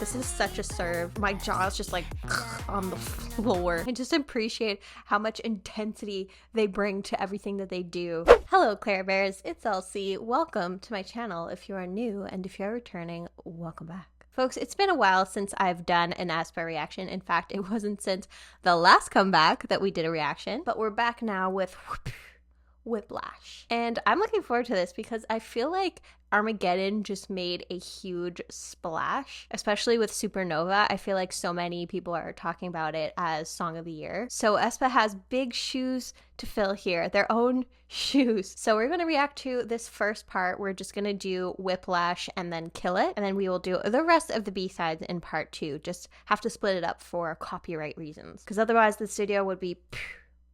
This is such a serve. My jaw is just like on the floor. I just appreciate how much intensity they bring to everything that they do. Hello, Claire Bears. It's Elsie. Welcome to my channel. If you are new and if you're returning, welcome back. Folks, it's been a while since I've done an AESPA reaction. In fact, it wasn't since the last comeback that we did a reaction, but we're back now with Whiplash. And I'm looking forward to this because I feel like Armageddon just made a huge splash, especially with Supernova. I feel like so many people are talking about it as Song of the Year. So AESPA has big shoes to fill here, their own shoes. So we're going to react to this first part. We're just going to do Whiplash and then Kill It. And then we will do the rest of the B-sides in part 2. Just have to split it up for copyright reasons, because otherwise this video would be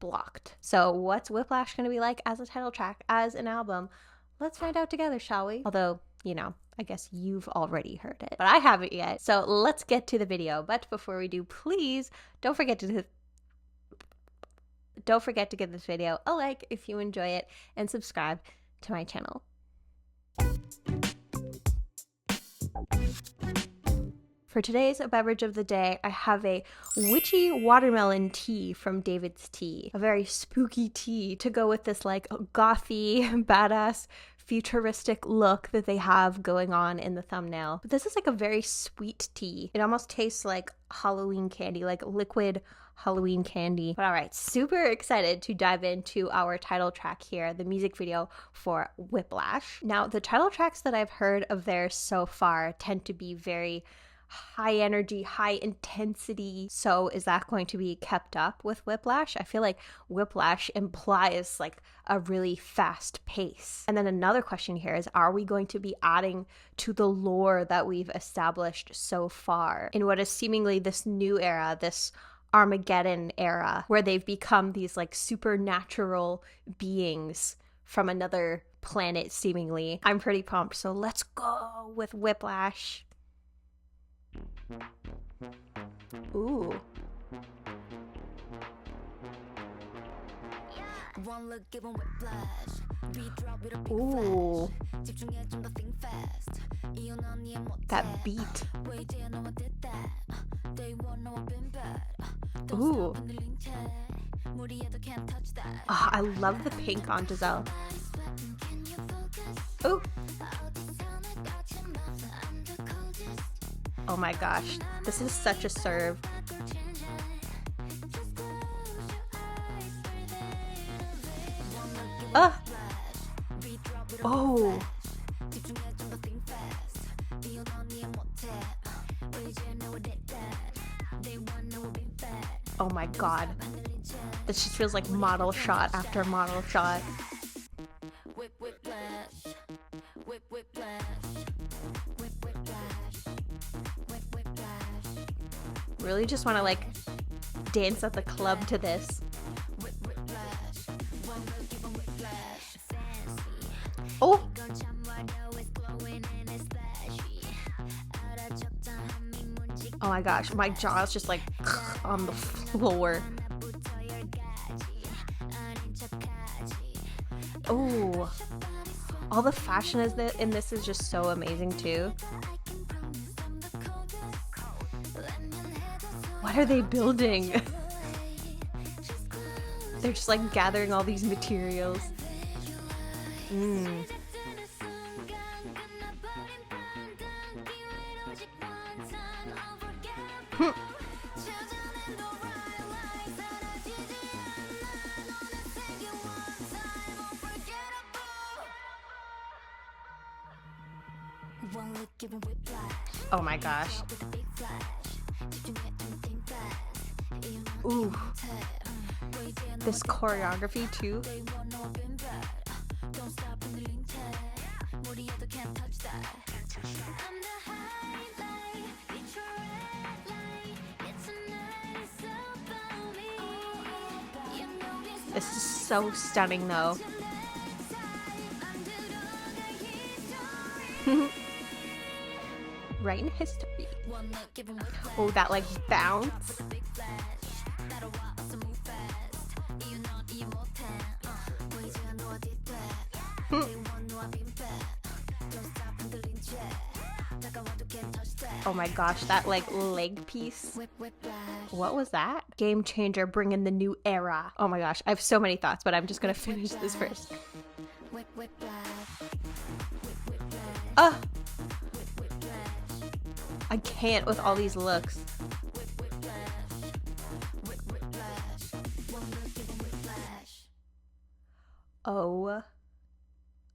blocked. So what's Whiplash going to be like as a title track, as an album? Let's find out together, shall we? Although, you know, I guess you've already heard it, but I haven't yet. So let's get to the video. But before we do, please don't forget to give this video a like if you enjoy it, and subscribe to my channel. For today's beverage of the day, I have a witchy watermelon tea from David's Tea. A very spooky tea to go with this like gothy, badass, futuristic look that they have going on in the thumbnail. But this is like a very sweet tea. It almost tastes like Halloween candy, like liquid Halloween candy. But all right, super excited to dive into our title track here, the music video for Whiplash. Now, the title tracks that I've heard of theirs so far tend to be very high energy, high intensity. So is that going to be kept up with Whiplash? I feel like Whiplash implies like a really fast pace. And then another question here is, are we going to be adding to the lore that we've established so far in what is seemingly this new era, this Armageddon era, where they've become these like supernatural beings from another planet seemingly? I'm pretty pumped. So let's go with Whiplash. Ooh. Ooh. That beat. Ooh. Oh, I love the pink on Giselle. Ooh. Oh my gosh, this is such a serve. Oh. Oh my god. This just feels like model shot after model shot. Really just want to like dance at the club to this. Oh. Oh my gosh, my jaw is just like on the floor. Oh, all the fashion in this is just so amazing too. What are they building? They're just like gathering all these materials. Oh my gosh. Ooh. This choreography too. This is so stunning though. Right in history. Oh, that like bounce. Oh my gosh, that like leg piece. What was that? Game changer, bring in the new era. Oh my gosh, I have so many thoughts, but I'm just gonna finish this first. I can't with all these looks. Oh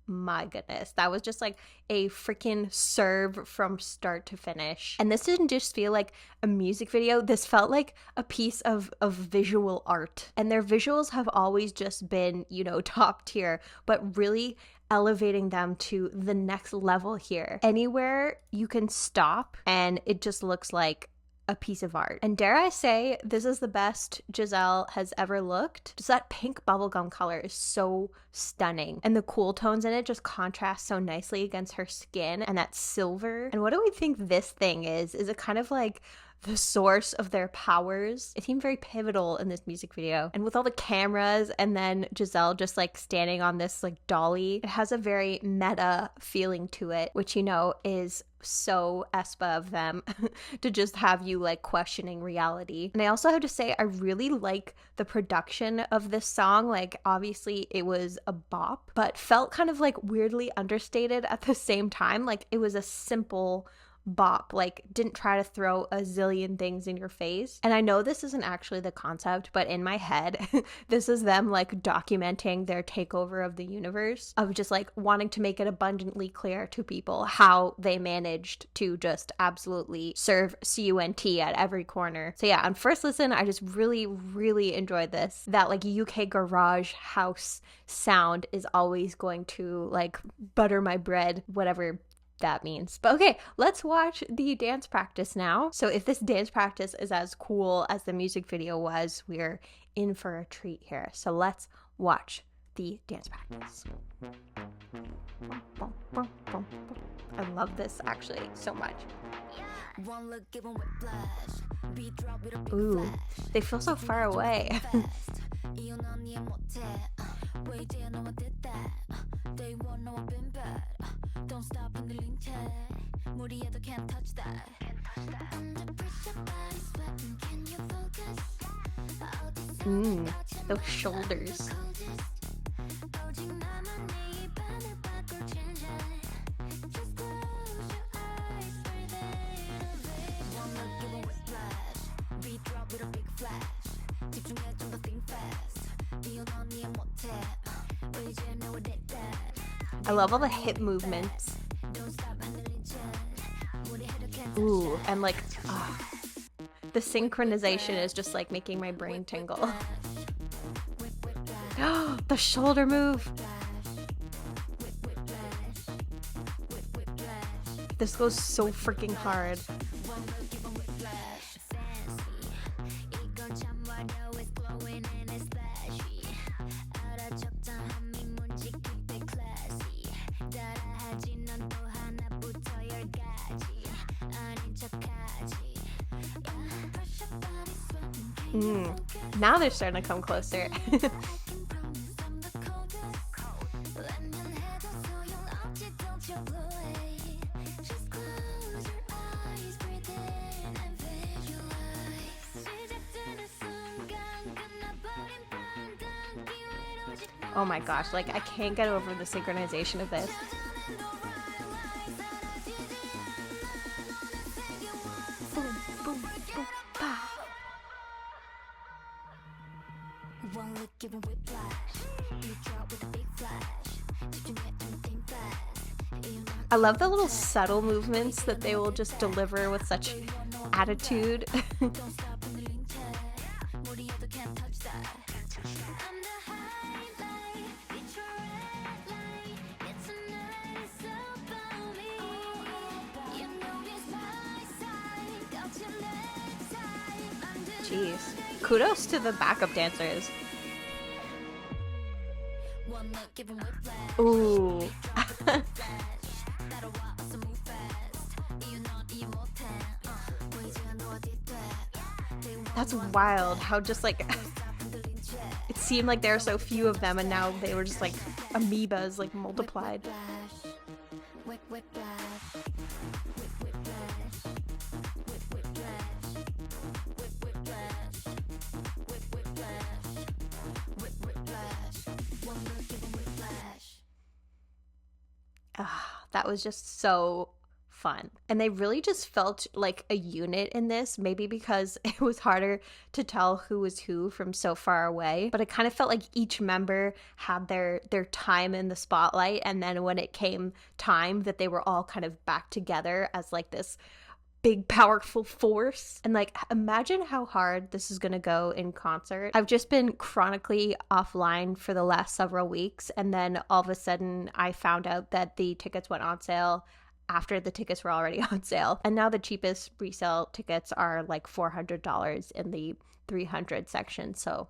my goodness, that was just like a freaking serve from start to finish. And this didn't just feel like a music video, this felt like a piece of visual art. And their visuals have always just been, you know, top tier, but really elevating them to the next level here. Anywhere you can stop and it just looks like a piece of art. And dare I say, this is the best Giselle has ever looked. Just that pink bubblegum color is so stunning. And the cool tones in it just contrast so nicely against her skin and that silver. And what do we think this thing is? Is it kind of like the source of their powers? It seemed very pivotal in this music video. And with all the cameras and then Giselle just like standing on this like dolly, it has a very meta feeling to it, which, you know, is so AESPA of them to just have you like questioning reality. And I also have to say, I really like the production of this song. Like, obviously it was a bop, but felt kind of like weirdly understated at the same time. Like, it was a simple bop, like didn't try to throw a zillion things in your face. And I know this isn't actually the concept, but in my head this is them like documenting their takeover of the universe, of just like wanting to make it abundantly clear to people how they managed to just absolutely serve CUNT at every corner. So yeah, on first listen, I just really enjoyed this. That like UK garage house sound is always going to like butter my bread, whatever that means. But okay, let's watch the dance practice now. So if this dance practice is as cool as the music video was, we're in for a treat here. So let's watch the dance practice. I love this actually so much. Ooh, they feel so far away. Don't stop in the link chat. 무리해도 can't touch that. Those shoulders. I love all the hip movements. Ooh, and like, the synchronization is just like making my brain tingle. The shoulder move. This goes so freaking hard. Now they're starting to come closer. Oh my gosh, like I can't get over the synchronization of this. I love the little subtle movements that they will just deliver with such attitude. Jeez. Kudos to the backup dancers. Ooh. That's wild how just like it seemed like there were so few of them and now they were just like amoebas like multiplied. That was just so fun. And they really just felt like a unit in this, maybe because it was harder to tell who was who from so far away. But it kind of felt like each member had their time in the spotlight. And then when it came time that they were all kind of back together as like this big powerful force. And like, imagine how hard this is gonna go in concert. I've just been chronically offline for the last several weeks, and then all of a sudden I found out that the tickets went on sale after the tickets were already on sale, and now the cheapest resale tickets are like $400 in the 300 section. So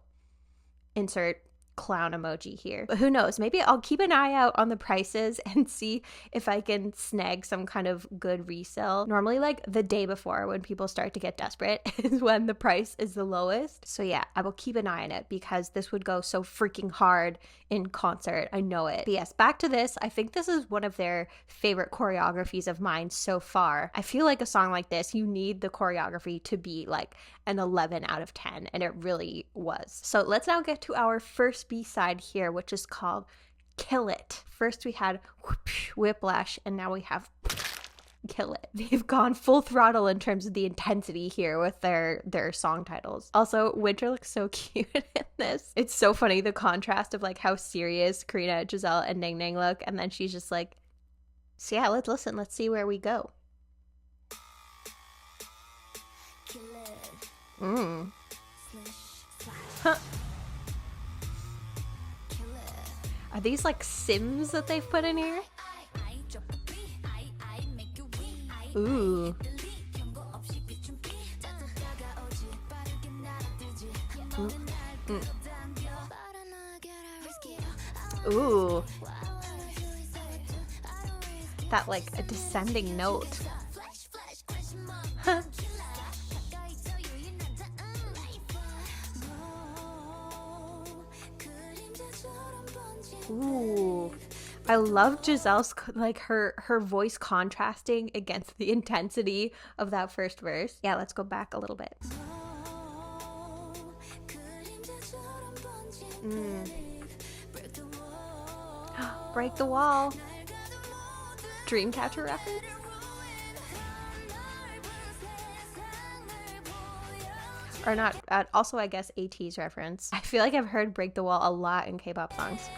insert clown emoji here. But who knows, maybe I'll keep an eye out on the prices and see if I can snag some kind of good resale. Normally like the day before, when people start to get desperate, is when the price is the lowest. So yeah, I will keep an eye on it because this would go so freaking hard in concert. I know it. But yes, back to this. I think this is one of their favorite choreographies of mine so far. I feel like a song like this, you need the choreography to be like an 11 out of 10, and it really was. So let's now get to our first B-side here, which is called Kill It. First we had Whiplash, and now we have Kill It. They've gone full throttle in terms of the intensity here with their song titles. Also, Winter looks so cute in this. It's so funny, the contrast of like how serious Karina, Giselle, and Ning Ning look, and then she's just like, so yeah, let's listen, let's see where we go. Huh. Are these like Sims that they've put in here? Ooh. Ooh. That like a descending note. Huh. Ooh, I love Giselle's like her voice contrasting against the intensity of that first verse. Yeah, let's go back a little bit. Break the Wall. Dreamcatcher reference? Or not, also I guess AT's reference. I feel like I've heard Break the Wall a lot in K-pop songs.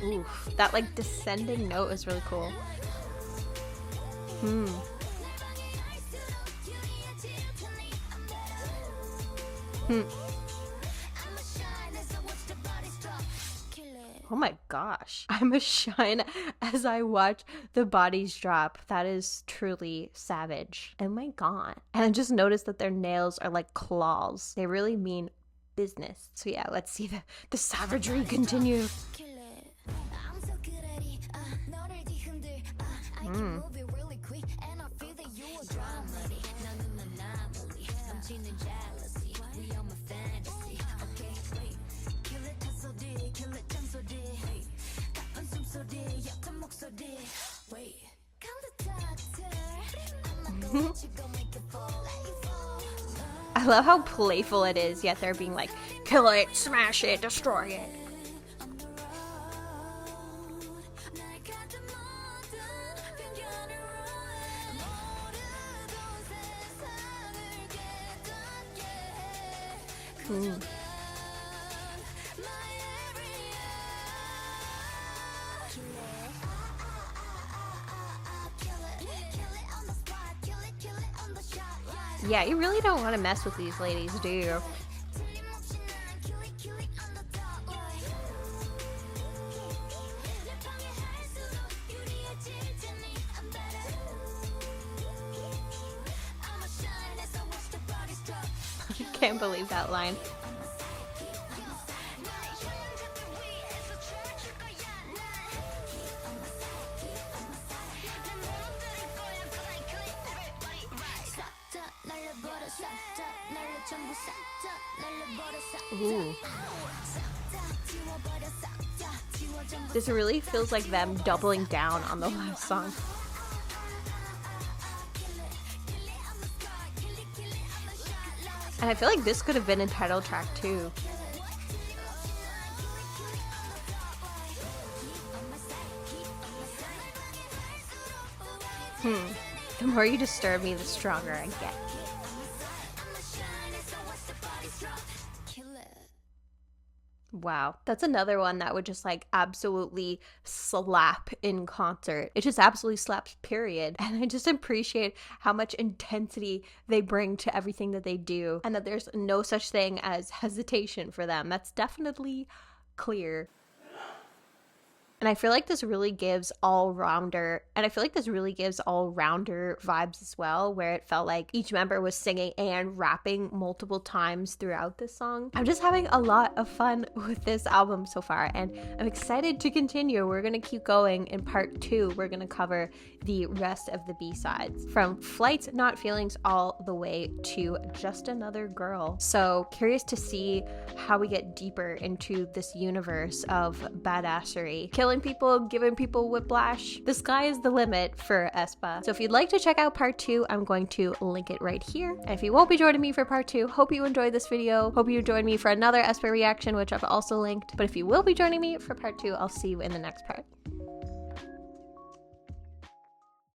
Ooh, that like descending note is really cool. Oh my gosh. I'm a shine as I watch the bodies drop. That is truly savage. Oh my god. And I just noticed that their nails are like claws. They really mean business. So yeah, let's see the savagery continue. I love how playful it is, yet they're being like, kill it, smash it, destroy it. Yeah, you really don't want to mess with these ladies, do you? I can't believe that line. Ooh. This really feels like them doubling down on the last song. And I feel like this could have been a title track too. The more you disturb me, the stronger I get. Wow, that's another one that would just like absolutely slap in concert. It just absolutely slaps, period. And I just appreciate how much intensity they bring to everything that they do, and that there's no such thing as hesitation for them. That's definitely clear. And I feel like this really gives all-rounder vibes as well, where it felt like each member was singing and rapping multiple times throughout this song. I'm just having a lot of fun with this album so far, and I'm excited to continue. We're gonna keep going. In part 2, we're gonna cover the rest of the B-sides, from Flights, Not Feelings, all the way to Just Another Girl. So curious to see how we get deeper into this universe of badassery. Killing people, giving people whiplash. The sky is the limit for AESPA. So if you'd like to check out part 2, I'm going to link it right here. And if you won't be joining me for part 2, hope you enjoyed this video. Hope you join me for another AESPA reaction, which I've also linked. But if you will be joining me for part 2, I'll see you in the next part.